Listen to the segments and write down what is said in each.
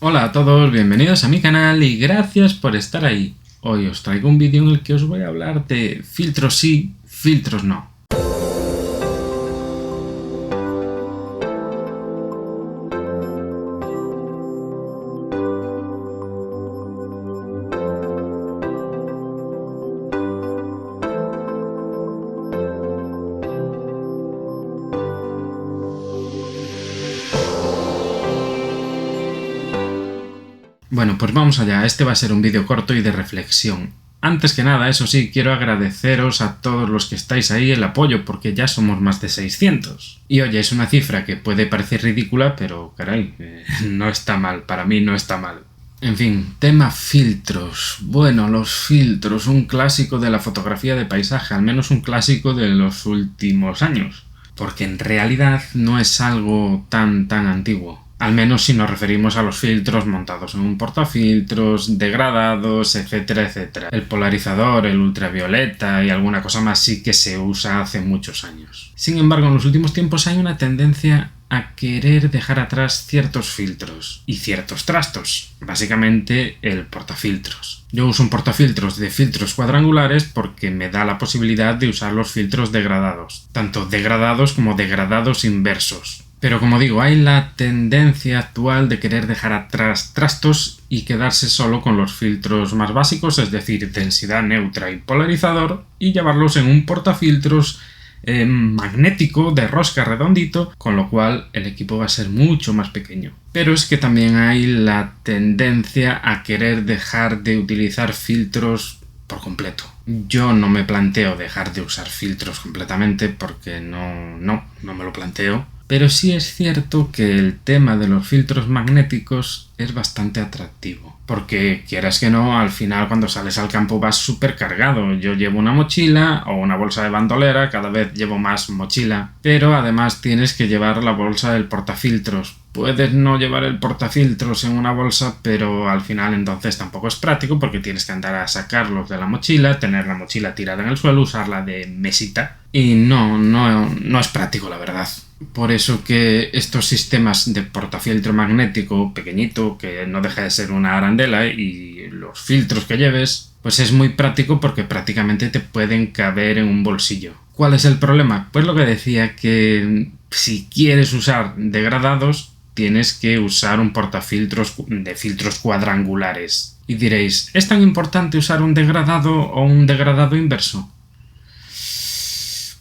Hola a todos, bienvenidos a mi canal y gracias por estar ahí. Hoy os traigo un vídeo en el que os voy a hablar de filtros sí, filtros no. Bueno, pues vamos allá, este va a ser un vídeo corto y de reflexión. Antes que nada, eso sí, quiero agradeceros a todos los que estáis ahí el apoyo, porque ya somos más de 600. Y oye, es una cifra que puede parecer ridícula, pero caray, no está mal, para mí no está mal. En fin, tema filtros. Bueno, los filtros, un clásico de la fotografía de paisaje, al menos un clásico de los últimos años. Porque en realidad no es algo tan antiguo. Al menos si nos referimos a los filtros montados en un portafiltros, degradados, etcétera, etcétera. El polarizador, el ultravioleta y alguna cosa más sí que se usa hace muchos años. Sin embargo, en los últimos tiempos hay una tendencia a querer dejar atrás ciertos filtros y ciertos trastos, básicamente el portafiltros. Yo uso un portafiltros de filtros cuadrangulares porque me da la posibilidad de usar los filtros degradados, tanto degradados como degradados inversos. Pero como digo, hay la tendencia actual de querer dejar atrás trastos y quedarse solo con los filtros más básicos, es decir, densidad neutra y polarizador, y llevarlos en un portafiltros magnético de rosca redondito, con lo cual el equipo va a ser mucho más pequeño. Pero es que también hay la tendencia a querer dejar de utilizar filtros por completo. Yo no me planteo dejar de usar filtros completamente porque no me lo planteo. Pero sí es cierto que el tema de los filtros magnéticos es bastante atractivo. Porque quieras que no, al final cuando sales al campo vas súper cargado. Yo llevo una mochila o una bolsa de bandolera, cada vez llevo más mochila. Pero además tienes que llevar la bolsa del portafiltros. Puedes no llevar el portafiltros en una bolsa, pero al final entonces tampoco es práctico porque tienes que andar a sacarlos de la mochila, tener la mochila tirada en el suelo, usarla de mesita. Y no es práctico, la verdad. Por eso que estos sistemas de portafiltro magnético pequeñito, que no deja de ser una arandela, y los filtros que lleves, pues es muy práctico porque prácticamente te pueden caber en un bolsillo. ¿Cuál es el problema? Pues lo que decía, que si quieres usar degradados, tienes que usar un portafiltros de filtros cuadrangulares. Y diréis, ¿es tan importante usar un degradado o un degradado inverso?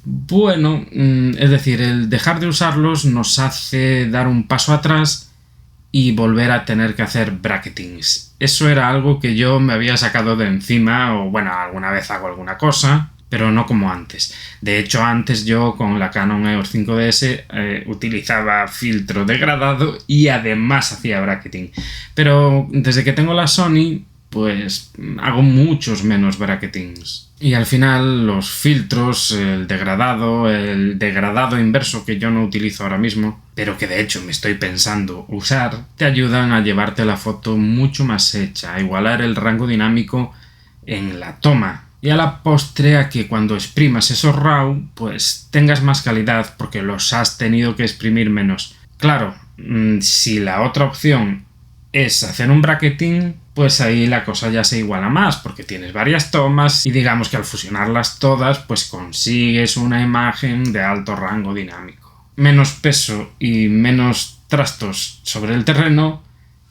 Bueno, es decir, el dejar de usarlos nos hace dar un paso atrás y volver a tener que hacer bracketings. Eso era algo que yo me había sacado de encima, o bueno, alguna vez hago alguna cosa, pero no como antes. De hecho, antes yo con la Canon EOS 5DS utilizaba filtro degradado y además hacía bracketing. Pero desde que tengo la Sony, pues hago muchos menos bracketings. Y al final los filtros, el degradado inverso, que yo no utilizo ahora mismo, pero que de hecho me estoy pensando usar, te ayudan a llevarte la foto mucho más hecha, a igualar el rango dinámico en la toma. Y a la postre a que cuando exprimas esos RAW, pues tengas más calidad porque los has tenido que exprimir menos. Claro, si la otra opción es hacer un bracketing, pues ahí la cosa ya se iguala más, porque tienes varias tomas y digamos que al fusionarlas todas, pues consigues una imagen de alto rango dinámico. Menos peso y menos trastos sobre el terreno,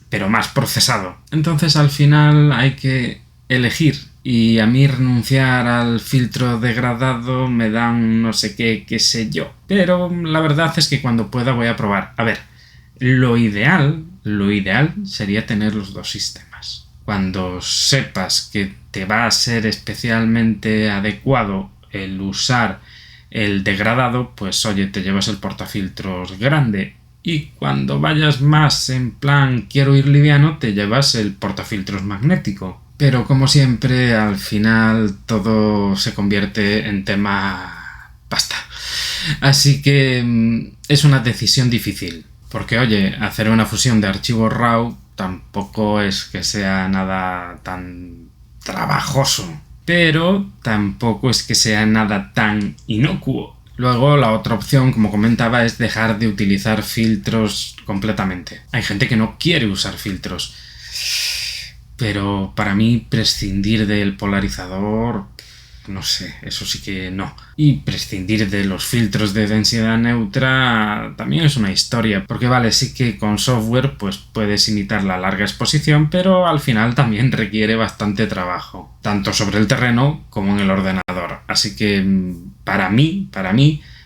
pero más procesado. Entonces al final hay que elegir, y a mí renunciar al filtro degradado me da un no sé qué sé yo. Pero la verdad es que cuando pueda voy a probar. A ver, lo ideal sería tener los dos sistemas. Cuando sepas que te va a ser especialmente adecuado el usar el degradado, pues oye, te llevas el portafiltros grande. Y cuando vayas más en plan quiero ir liviano, te llevas el portafiltros magnético. Pero como siempre, al final todo se convierte en tema pasta. Así que es una decisión difícil. Porque oye, hacer una fusión de archivos RAW tampoco es que sea nada tan trabajoso, pero tampoco es que sea nada tan inocuo. Luego la otra opción, como comentaba, es dejar de utilizar filtros completamente. Hay gente que no quiere usar filtros, pero para mí prescindir del polarizador, no sé, eso sí que no. Y prescindir de los filtros de densidad neutra también es una historia, porque vale, sí que con software pues puedes imitar la larga exposición, pero al final también requiere bastante trabajo, tanto sobre el terreno como en el ordenador. Así que para mí,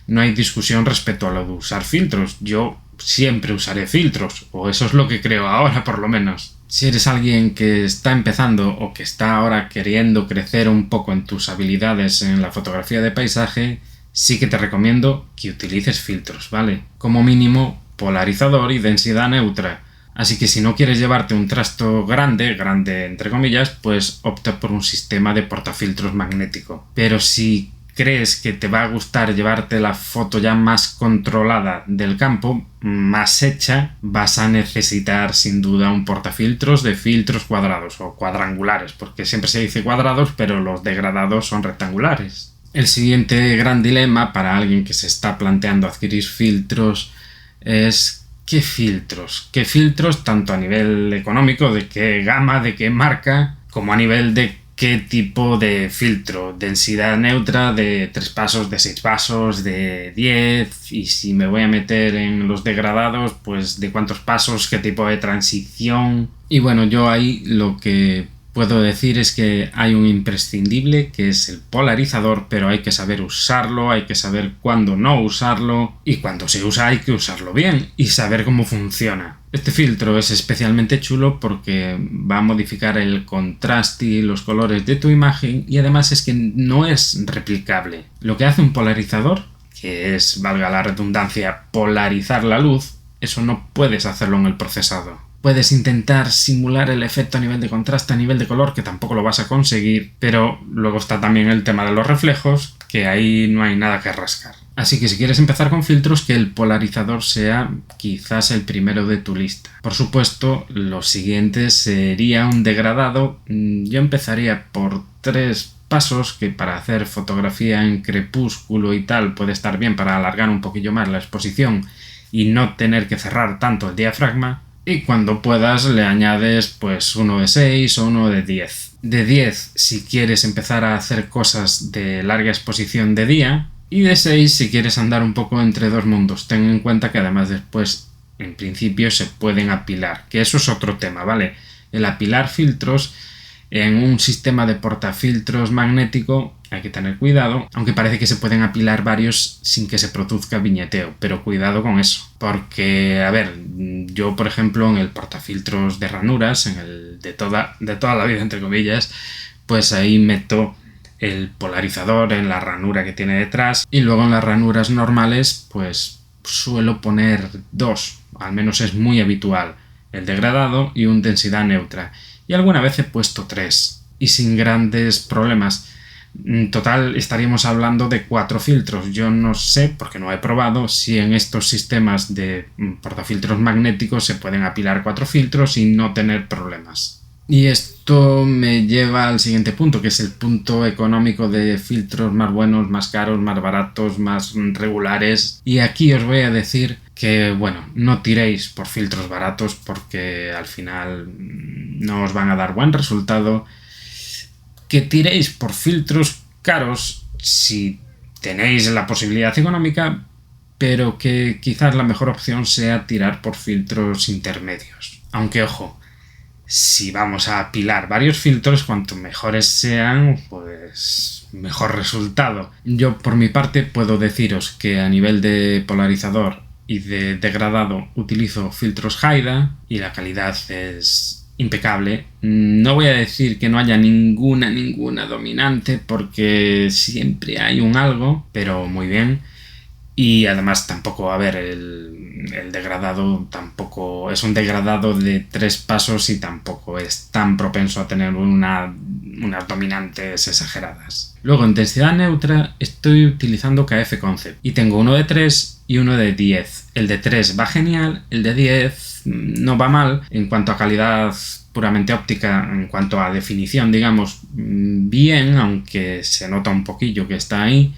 no hay discusión respecto a lo de usar filtros. Yo siempre usaré filtros, o eso es lo que creo ahora por lo menos. Si eres alguien que está empezando o que está ahora queriendo crecer un poco en tus habilidades en la fotografía de paisaje, sí que te recomiendo que utilices filtros, ¿vale? Como mínimo, polarizador y densidad neutra. Así que si no quieres llevarte un trasto grande entre comillas, pues opta por un sistema de portafiltros magnético. Pero si crees que te va a gustar llevarte la foto ya más controlada del campo, más hecha, vas a necesitar sin duda un portafiltros de filtros cuadrados o cuadrangulares, porque siempre se dice cuadrados, pero los degradados son rectangulares. El siguiente gran dilema para alguien que se está planteando adquirir filtros es ¿qué filtros? ¿Qué filtros tanto a nivel económico, de qué gama, de qué marca, como a nivel de qué tipo de filtro? Densidad neutra, de 3 pasos, de 6 pasos, de 10, y si me voy a meter en los degradados, pues de cuántos pasos, qué tipo de transición. Y bueno, yo ahí lo que puedo decir es que hay un imprescindible, que es el polarizador, pero hay que saber usarlo, hay que saber cuándo no usarlo, y cuando se usa hay que usarlo bien y saber cómo funciona. Este filtro es especialmente chulo porque va a modificar el contraste y los colores de tu imagen, y además es que no es replicable. Lo que hace un polarizador, que es, valga la redundancia, polarizar la luz, eso no puedes hacerlo en el procesado. Puedes intentar simular el efecto a nivel de contraste, a nivel de color, que tampoco lo vas a conseguir, pero luego está también el tema de los reflejos, que ahí no hay nada que rascar. Así que si quieres empezar con filtros, que el polarizador sea quizás el primero de tu lista. Por supuesto, lo siguiente sería un degradado. Yo empezaría por 3 pasos, que para hacer fotografía en crepúsculo y tal puede estar bien para alargar un poquillo más la exposición y no tener que cerrar tanto el diafragma. Y cuando puedas le añades pues uno de 6 o uno de 10. De 10 si quieres empezar a hacer cosas de larga exposición de día, y de 6 si quieres andar un poco entre dos mundos. Ten en cuenta que además después en principio se pueden apilar, que eso es otro tema, ¿vale? El apilar filtros en un sistema de portafiltros magnético hay que tener cuidado, aunque parece que se pueden apilar varios sin que se produzca viñeteo, pero cuidado con eso, porque, a ver, yo por ejemplo en el portafiltros de ranuras, en el de toda la vida entre comillas, pues ahí meto el polarizador en la ranura que tiene detrás, y luego en las ranuras normales pues suelo poner 2, al menos es muy habitual, el degradado y un densidad neutra, y alguna vez he puesto 3 y sin grandes problemas. En total estaríamos hablando de 4 filtros. Yo no sé, porque no he probado, si en estos sistemas de portafiltros magnéticos se pueden apilar 4 filtros y no tener problemas. Y esto me lleva al siguiente punto, que es el punto económico de filtros más buenos, más caros, más baratos, más regulares. Y aquí os voy a decir que, bueno, no tiréis por filtros baratos porque al final no os van a dar buen resultado. Que tiréis por filtros caros si tenéis la posibilidad económica, pero que quizás la mejor opción sea tirar por filtros intermedios. Aunque, ojo, si vamos a apilar varios filtros, cuanto mejores sean, pues mejor resultado. Yo por mi parte puedo deciros que a nivel de polarizador y de degradado utilizo filtros Haida y la calidad es impecable. No voy a decir que no haya ninguna dominante, porque siempre hay un algo, pero muy bien. Y además tampoco, a ver, el degradado tampoco es un degradado de 3 pasos y tampoco es tan propenso a tener unas dominantes exageradas. Luego en densidad neutra estoy utilizando KF Concept y tengo uno de 3 y uno de 10. El de 3 va genial, el de 10 no va mal en cuanto a calidad puramente óptica, en cuanto a definición, digamos, bien, aunque se nota un poquillo que está ahí.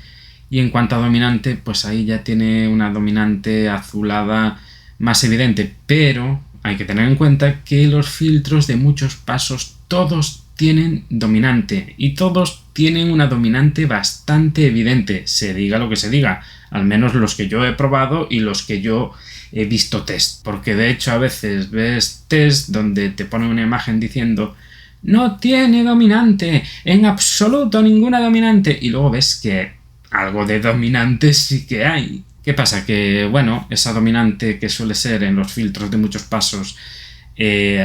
Y en cuanto a dominante, pues ahí ya tiene una dominante azulada más evidente, pero hay que tener en cuenta que los filtros de muchos pasos todos tienen dominante y todos tienen una dominante bastante evidente, se diga lo que se diga, al menos los que yo he probado y los que yo he visto test, porque de hecho a veces ves test donde te pone una imagen diciendo no tiene dominante, en absoluto ninguna dominante, y luego ves que algo de dominante sí que hay. ¿Qué pasa? Que bueno, esa dominante que suele ser en los filtros de muchos pasos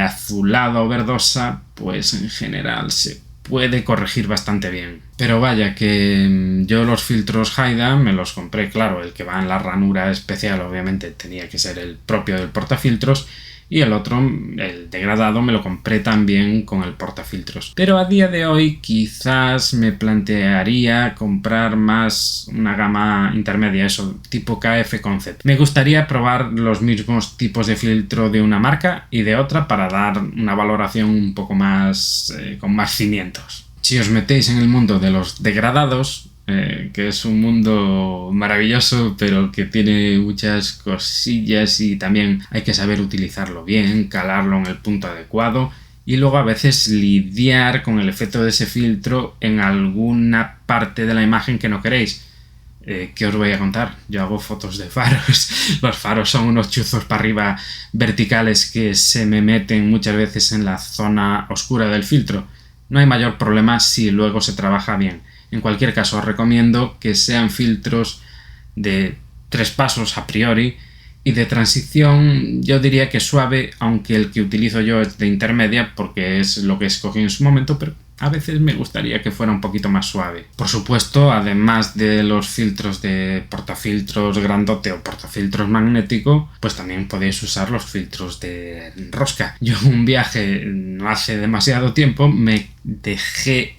azulada o verdosa, pues en general se puede corregir bastante bien. Pero vaya que yo los filtros Haida me los compré, claro, el que va en la ranura especial obviamente tenía que ser el propio del portafiltros, y el otro, el degradado, me lo compré también con el portafiltros. Pero a día de hoy quizás me plantearía comprar más una gama intermedia, eso, tipo KF Concept. Me gustaría probar los mismos tipos de filtro de una marca y de otra para dar una valoración un poco más con más cimientos. Si os metéis en el mundo de los degradados, que es un mundo maravilloso, pero que tiene muchas cosillas y también hay que saber utilizarlo bien, calarlo en el punto adecuado y luego a veces lidiar con el efecto de ese filtro en alguna parte de la imagen que no queréis. ¿Qué os voy a contar? Yo hago fotos de faros. Los faros son unos chuzos para arriba verticales que se me meten muchas veces en la zona oscura del filtro. No hay mayor problema si luego se trabaja bien. En cualquier caso, os recomiendo que sean filtros de 3 pasos a priori y de transición yo diría que suave, aunque el que utilizo yo es de intermedia porque es lo que escogí en su momento, pero a veces me gustaría que fuera un poquito más suave. Por supuesto, además de los filtros de portafiltros grandote o portafiltros magnético, pues también podéis usar los filtros de rosca. Yo en un viaje no hace demasiado tiempo me dejé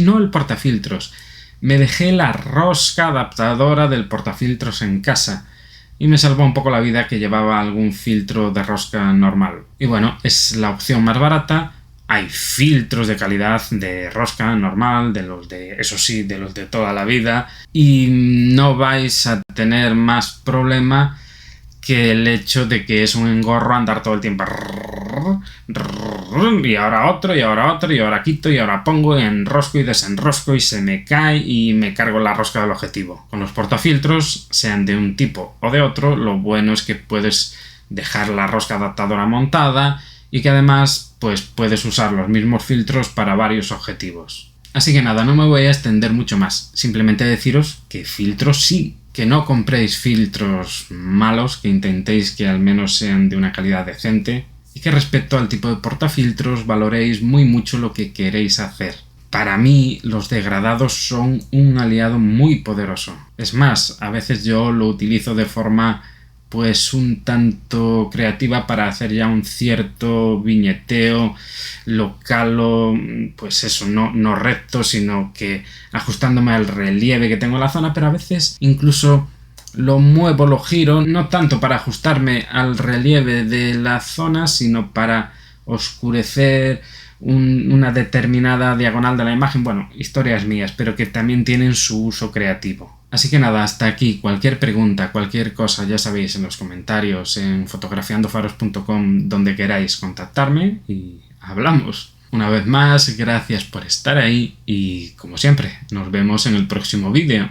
no el portafiltros, me dejé la rosca adaptadora del portafiltros en casa. Y me salvó un poco la vida que llevaba algún filtro de rosca normal. Y bueno, es la opción más barata. Hay filtros de calidad de rosca normal, eso sí, de los de toda la vida. Y no vais a tener más problema que el hecho de que es un engorro andar todo el tiempo. Y ahora otro, y ahora otro, y ahora quito, y ahora pongo, y enrosco y desenrosco, y se me cae y me cargo la rosca del objetivo. Con los portafiltros, sean de un tipo o de otro, lo bueno es que puedes dejar la rosca adaptadora montada y que además pues puedes usar los mismos filtros para varios objetivos. Así que nada, no me voy a extender mucho más. Simplemente deciros que filtros sí. Que no compréis filtros malos, que intentéis que al menos sean de una calidad decente y que respecto al tipo de portafiltros valoréis muy mucho lo que queréis hacer. Para mí los degradados son un aliado muy poderoso. Es más, a veces yo lo utilizo de forma pues un tanto creativa para hacer ya un cierto viñeteo, lo calo, pues eso, no recto, sino que ajustándome al relieve que tengo en la zona, pero a veces incluso lo muevo, lo giro, no tanto para ajustarme al relieve de la zona, sino para oscurecer una determinada diagonal de la imagen. Bueno, historias mías, pero que también tienen su uso creativo. Así que nada, hasta aquí. Cualquier pregunta, cualquier cosa, ya sabéis, en los comentarios, en fotografiandofaros.com, donde queráis contactarme y hablamos. Una vez más, gracias por estar ahí y, como siempre, nos vemos en el próximo vídeo.